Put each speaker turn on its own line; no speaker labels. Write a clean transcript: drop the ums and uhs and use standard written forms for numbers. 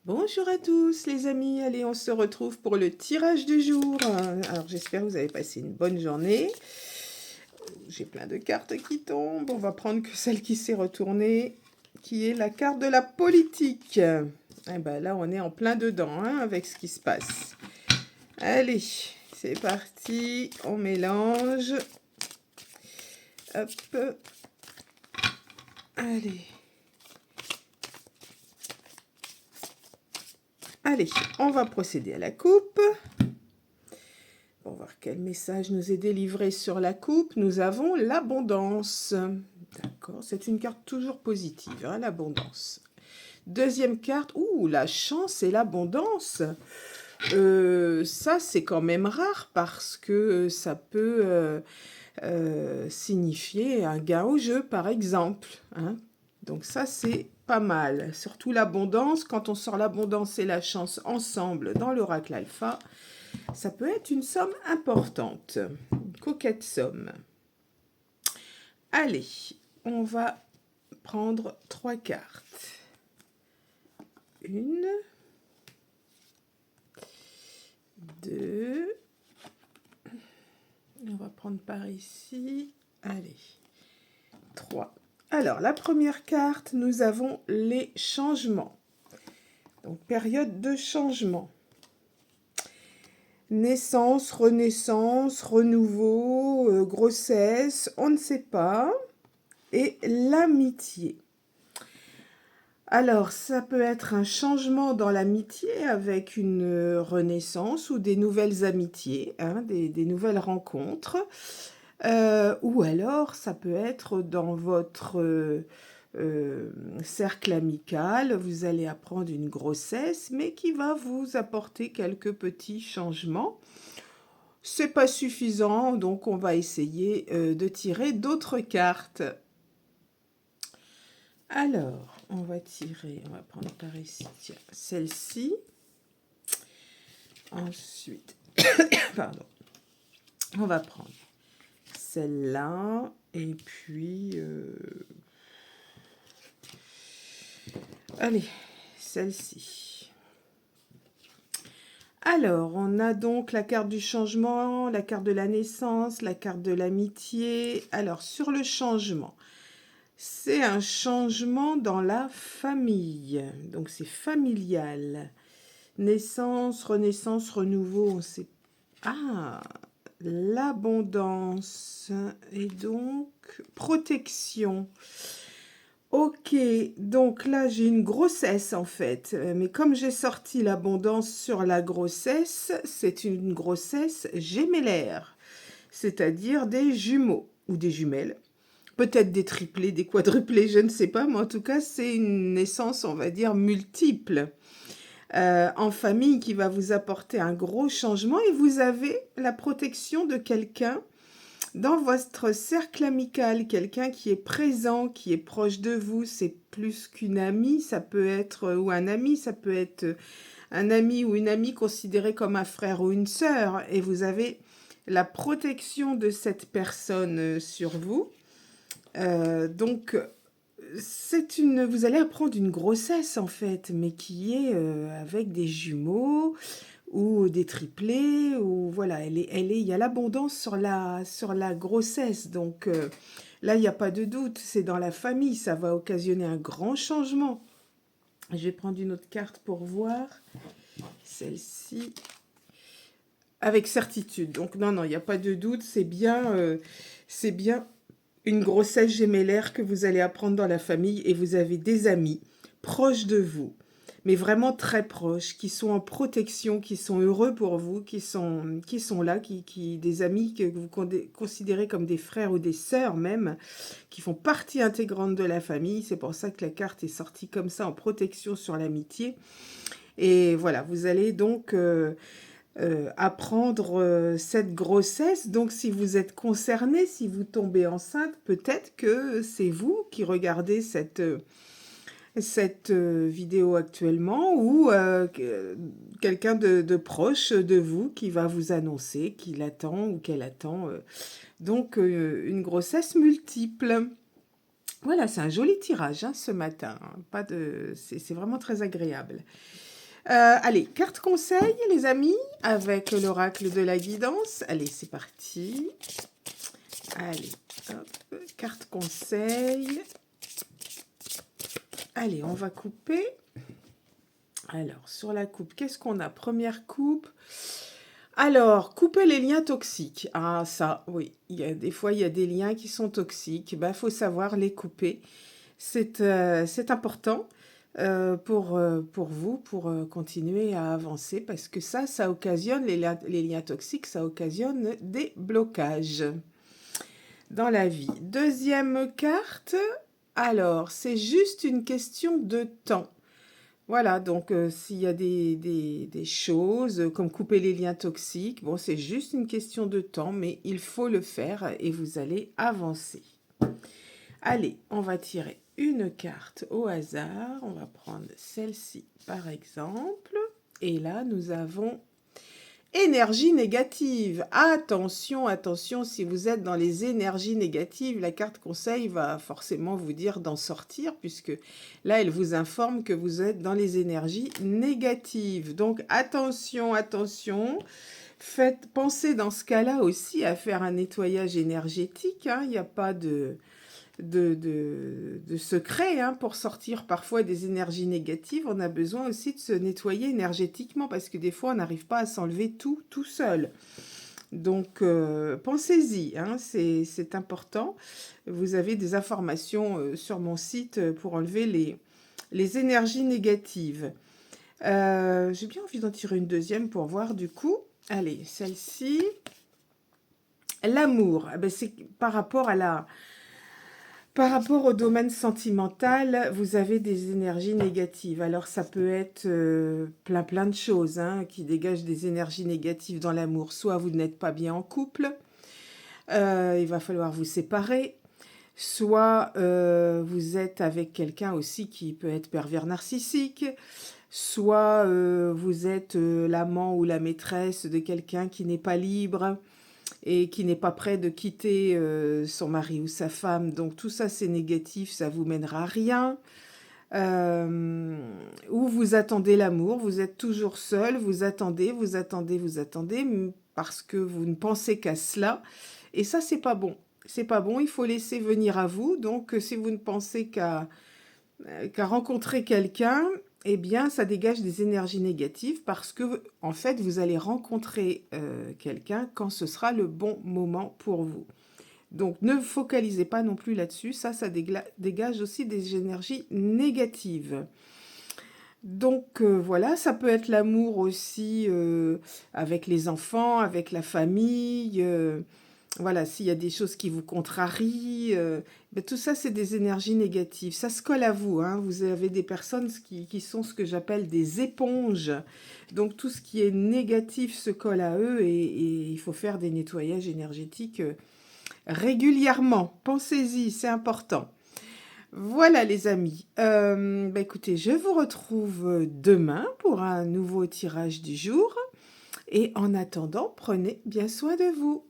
Bonjour à tous les amis, allez on se retrouve pour le tirage du jour. Alors j'espère que vous avez passé une bonne journée. J'ai plein de cartes qui tombent, on va prendre que celle qui s'est retournée, qui est la carte de la politique. Et ben là on est en plein dedans hein, avec ce qui se passe. Allez, c'est parti, on mélange. Hop, allez. Allez, on va procéder à la coupe. On va voir quel message nous est délivré sur la coupe. Nous avons l'abondance. D'accord, c'est une carte toujours positive, hein, l'abondance. Deuxième carte, ouh, la chance et l'abondance. Ça, c'est quand même rare parce que ça peut signifier un gain au jeu, par exemple. Hein. Donc ça, c'est pas mal. Surtout l'abondance, quand on sort l'abondance et la chance ensemble dans l'oracle alpha, ça peut être une somme importante. Une coquette somme. Allez, on va prendre 3 cartes. Une, 2, on va prendre par ici. Allez, 3. Alors, la première carte, nous avons les changements. Donc, période de changement. Naissance, renaissance, renouveau, grossesse, on ne sait pas. Et l'amitié. Alors, ça peut être un changement dans l'amitié avec une renaissance ou des nouvelles amitiés, hein, des nouvelles rencontres. Ou alors, ça peut être dans votre cercle amical, vous allez apprendre une grossesse, mais qui va vous apporter quelques petits changements. C'est pas suffisant, donc on va essayer de tirer d'autres cartes. Alors, on va prendre par ici, tiens, celle-ci. Ensuite, pardon, on va prendre celle-là, et puis, allez, celle-ci. Alors, on a donc la carte du changement, la carte de la naissance, la carte de l'amitié. Alors, sur le changement, c'est un changement dans la famille, donc c'est familial. Naissance, renaissance, renouveau, on sait... Ah, l'abondance et donc protection. Ok, donc là j'ai une grossesse en fait, mais comme j'ai sorti l'abondance sur la grossesse, c'est une grossesse gémellaire, c'est-à-dire des jumeaux ou des jumelles. Peut-être des triplés, des quadruplés, je ne sais pas, mais en tout cas c'est une naissance, on va dire, multiple. En famille qui va vous apporter un gros changement et vous avez la protection de quelqu'un dans votre cercle amical, quelqu'un qui est présent, qui est proche de vous. C'est plus qu'une amie, ça peut être, ou un ami, ça peut être un ami ou une amie considéré comme un frère ou une sœur, et vous avez la protection de cette personne sur vous. Donc, vous allez apprendre une grossesse en fait, mais qui est avec des jumeaux ou des triplés, ou voilà, il y a l'abondance sur la grossesse. Donc là, il n'y a pas de doute, c'est dans la famille, ça va occasionner un grand changement. Je vais prendre une autre carte pour voir. Celle-ci. Avec certitude. Donc non, non, il n'y a pas de doute, c'est bien une grossesse gémellaire que vous allez apprendre dans la famille et vous avez des amis proches de vous, mais vraiment très proches, qui sont en protection, qui sont heureux pour vous, qui sont là, des amis que vous considérez comme des frères ou des sœurs même, qui font partie intégrante de la famille. C'est pour ça que la carte est sortie comme ça, en protection sur l'amitié. Et voilà, vous allez donc apprendre cette grossesse. Donc si vous êtes concerné, si vous tombez enceinte, peut-être que c'est vous qui regardez cette vidéo actuellement, ou quelqu'un de proche de vous qui va vous annoncer qu'il attend ou qu'elle attend donc une grossesse multiple. Voilà, c'est un joli tirage hein, ce matin. Pas de, c'est vraiment très agréable. Allez, carte conseil, les amis, avec l'oracle de la guidance. Allez, c'est parti. Allez, hop, carte conseil. Allez, on va couper. Alors, sur la coupe, qu'est-ce qu'on a? Première coupe. Alors, couper les liens toxiques. Ah, ça, oui. Des fois, il y a des liens qui sont toxiques. Il faut savoir les couper. C'est important pour vous, pour continuer à avancer, parce que ça occasionne, les liens toxiques, ça occasionne des blocages dans la vie. Deuxième carte, alors, c'est juste une question de temps. Voilà, donc s'il y a des choses comme couper les liens toxiques, bon, c'est juste une question de temps, mais il faut le faire et vous allez avancer. Allez, on va tirer une carte au hasard. On va prendre celle-ci par exemple. Et là, nous avons énergie négative. Attention, attention, si vous êtes dans les énergies négatives, la carte conseil va forcément vous dire d'en sortir, puisque là, elle vous informe que vous êtes dans les énergies négatives. Donc, attention, attention. Pensez dans ce cas-là aussi à faire un nettoyage énergétique. Il n'y a pas de secret pour sortir parfois des énergies négatives. On a besoin aussi de se nettoyer énergétiquement, parce que des fois, on n'arrive pas à s'enlever tout seul. Donc, pensez-y, c'est important. Vous avez des informations sur mon site pour enlever les énergies négatives. J'ai bien envie d'en tirer une deuxième pour voir du coup. Allez, celle-ci. L'amour, c'est par rapport au domaine sentimental, vous avez des énergies négatives. Alors, ça peut être plein de choses qui dégagent des énergies négatives dans l'amour. Soit vous n'êtes pas bien en couple, il va falloir vous séparer. Soit vous êtes avec quelqu'un aussi qui peut être pervers narcissique. Soit vous êtes l'amant ou la maîtresse de quelqu'un qui n'est pas libre et qui n'est pas prêt de quitter son mari ou sa femme. Donc tout ça, c'est négatif, ça vous mènera à rien. Ou vous attendez l'amour, vous êtes toujours seul, vous attendez, parce que vous ne pensez qu'à cela. Et ça, c'est pas bon. C'est pas bon, il faut laisser venir à vous. Donc, si vous ne pensez qu'à rencontrer quelqu'un, eh bien, ça dégage des énergies négatives, parce que, en fait, vous allez rencontrer quelqu'un quand ce sera le bon moment pour vous. Donc, ne focalisez pas non plus là-dessus. Ça dégage aussi des énergies négatives. Donc, voilà, ça peut être l'amour aussi avec les enfants, avec la famille. Voilà, s'il y a des choses qui vous contrarient, tout ça, c'est des énergies négatives. Ça se colle à vous, Vous avez des personnes qui sont ce que j'appelle des éponges. Donc, tout ce qui est négatif se colle à eux, et il faut faire des nettoyages énergétiques régulièrement. Pensez-y, c'est important. Voilà les amis. Écoutez, je vous retrouve demain pour un nouveau tirage du jour. Et en attendant, prenez bien soin de vous.